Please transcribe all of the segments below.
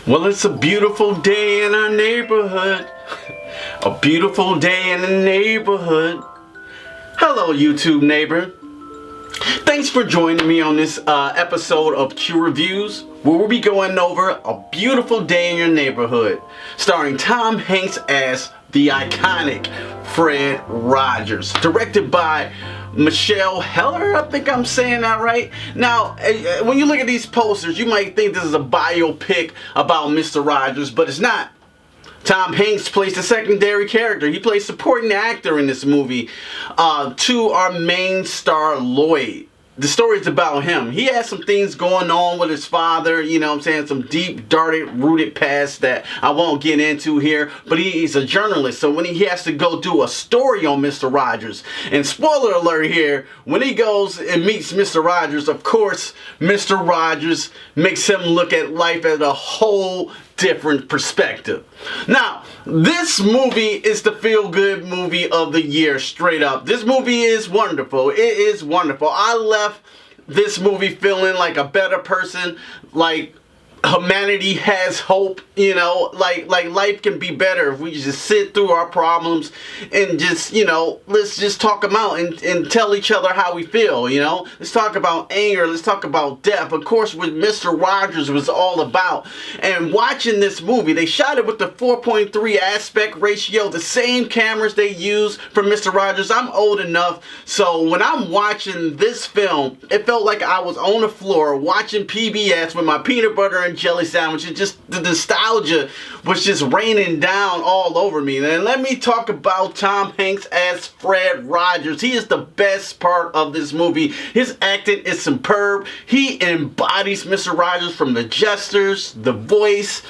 Well, it's a beautiful day in our neighborhood. A beautiful day in the neighborhood. Hello, YouTube neighbor. Thanks for joining me on this episode of Q Reviews, where we'll be going over A Beautiful Day in Your Neighborhood, starring Tom Hanks as the iconic Fred Rogers, directed by Michelle Heller. I think I'm saying that right. Now, when you look at these posters, you might think this is a biopic about Mr. Rogers, but it's not. Tom Hanks plays the secondary character. He plays supporting actor in this movie to our main star, Lloyd. The story's about him. He has some things going on with his father, you know what I'm saying, some deep, darted, rooted past that I won't get into here, but he's a journalist, so when he has to go do a story on Mr. Rogers, and spoiler alert here, when he goes and meets Mr. Rogers, of course, Mr. Rogers makes him look at life at a whole different perspective. Now, this movie is the feel-good movie of the year, straight up. This movie is wonderful. It is wonderful. I left this movie feeling like a better person, like humanity has hope, you know, like life can be better if we just sit through our problems and just, you know, let's just talk them out and tell each other how we feel, you know. Let's talk about anger, let's talk about death. Of course, what Mr. Rogers was all about. And watching this movie, they shot it with the 4.3 aspect ratio, the same cameras they use for Mr. Rogers. I'm old enough, so when I'm watching this film, it felt like I was on the floor watching PBS with my peanut butter and jelly sandwich. It just, the nostalgia was just raining down all over me. And let me talk about Tom Hanks as Fred Rogers. He is the best part of this movie. His acting is superb. He embodies Mr. Rogers from the gestures, the voice.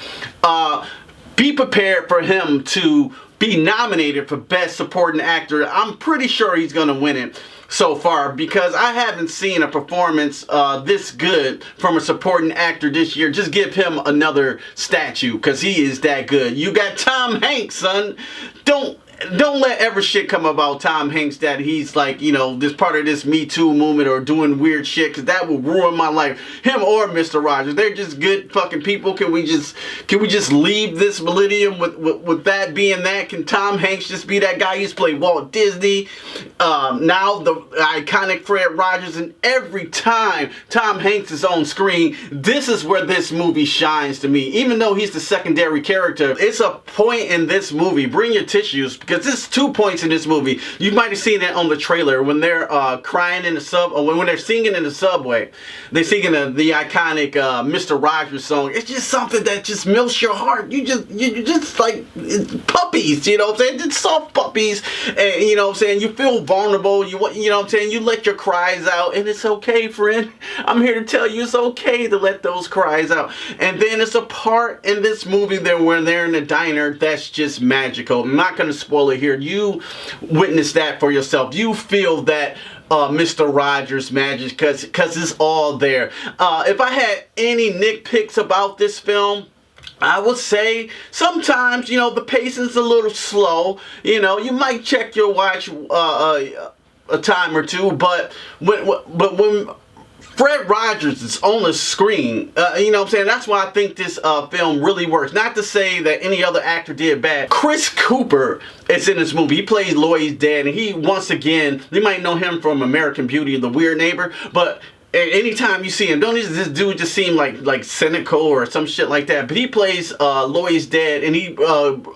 Be prepared for him to be nominated for Best Supporting Actor. I'm pretty sure he's gonna win it so far, because I haven't seen a performance this good from a supporting actor this year. Just give him another statue, because he is that good. You got Tom Hanks, son. Don't let ever shit come about Tom Hanks that he's like, you know, this part of this Me Too movement or doing weird shit, because that will ruin my life. Him or Mr. Rogers, they're just good fucking people. Can we just leave this millennium with that being that? Can Tom Hanks just be that guy? He's played Walt Disney, now the iconic Fred Rogers, and every time Tom Hanks is on screen, this is where this movie shines to me. Even though he's the secondary character, it's a point in this movie, bring your tissues, because there's 2 points in this movie. You might have seen it on the trailer when they're crying in the sub, or when they're singing in the subway. They're singing the iconic Mr. Rogers song. It's just something that just melts your heart. You just like puppies, you know what I'm saying? Just soft puppies, and you know what I'm saying? You feel vulnerable. You know what I'm saying? You let your cries out, and it's okay, friend. I'm here to tell you it's okay to let those cries out. And then it's a part in this movie that when they're in the diner that's just magical. I'm not gonna spoil it here. You witness that for yourself. You feel that Mr. Rogers magic, because it's all there. If I had any nitpicks about this film, I would say sometimes, you know, the pacing's a little slow. You know, you might check your watch a time or two, but when Fred Rogers is on the screen, you know what I'm saying? That's why I think this film really works. Not to say that any other actor did bad. Chris Cooper is in this movie. He plays Lloyd's dad, and he, once again, you might know him from American Beauty, The Weird Neighbor, but anytime you see him, don't this dude just seem like cynical or some shit like that? But he plays Lloyd's dad, and he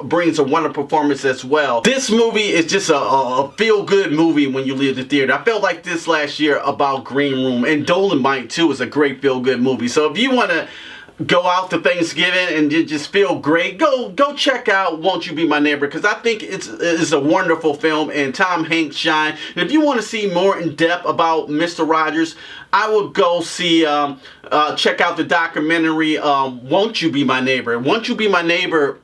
brings a wonderful performance as well. This movie is just a feel-good movie when you leave the theater. I felt like this last year about Green Room, and Dolomite too is a great feel-good movie. So if you want to go out to Thanksgiving and you just feel great, go check out Won't You Be My Neighbor, because I think it's a wonderful film, and Tom Hanks shine. And if you want to see more in depth about Mr. Rogers, I would go see check out the documentary Won't You Be My Neighbor. Won't You Be My Neighbor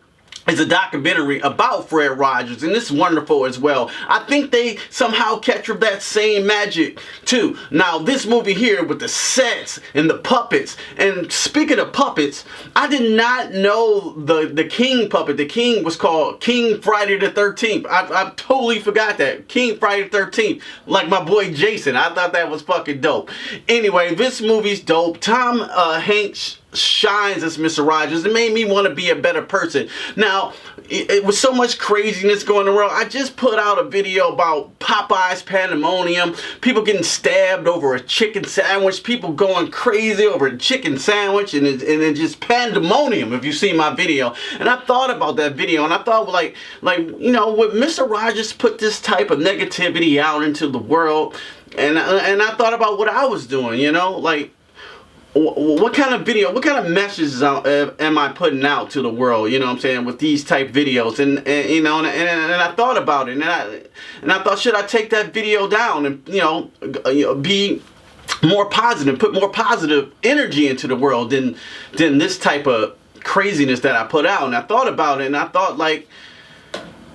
is a documentary about Fred Rogers, and it's wonderful as well. I think they somehow captured that same magic too. Now this movie here with the sets and the puppets, and speaking of puppets, I did not know the King puppet. The King was called King Friday the 13th. I totally forgot that. King Friday the 13th, like my boy Jason. I thought that was fucking dope. Anyway, this movie's dope. Tom Hanks shines as Mr. Rogers. It made me want to be a better person. Now, it was so much craziness going around. I just put out a video about Popeye's pandemonium, people getting stabbed over a chicken sandwich, people going crazy over a chicken sandwich, and it's just pandemonium if you see my video. And I thought about that video, and I thought, like you know, would Mr. Rogers put this type of negativity out into the world? And I thought about what I was doing, you know, like, what kind of video, what kind of messages am I putting out to the world, you know what I'm saying, with these type videos? And you know, and I thought about it, and I thought, should I take that video down and, you know, be more positive, put more positive energy into the world than this type of craziness that I put out? And I thought about it, and I thought, like,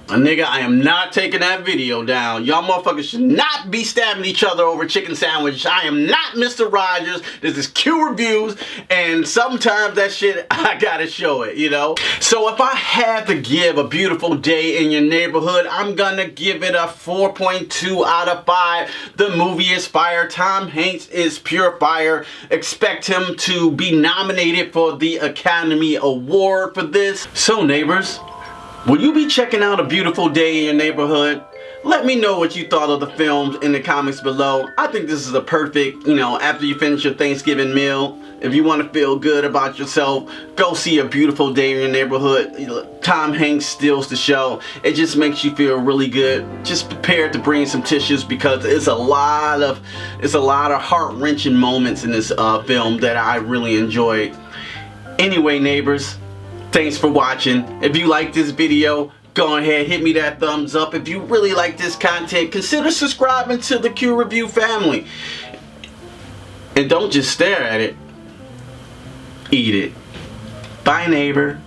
nigga, I am not taking that video down. Y'all motherfuckers should not be stabbing each other over chicken sandwich. I am not Mr. Rogers. This is Q Reviews, and sometimes that shit, I gotta show it, you know? So if I had to give a beautiful day in your neighborhood, I'm gonna give it a 4.2 out of 5. The movie is fire. Tom Hanks is pure fire. Expect him to be nominated for the Academy Award for this. So neighbors, will you be checking out A Beautiful Day in Your Neighborhood? Let me know what you thought of the films in the comments below. I think this is a perfect, you know, after you finish your Thanksgiving meal, if you want to feel good about yourself, go see A Beautiful Day in Your Neighborhood. Tom Hanks steals the show. It just makes you feel really good. Just prepare to bring some tissues, because it's a lot of heart-wrenching moments in this film that I really enjoyed. Anyway, neighbors, thanks for watching. If you like this video, go ahead, hit me that thumbs up. If you really like this content, consider subscribing to the Q Review family. And don't just stare at it, eat it. Bye, neighbor.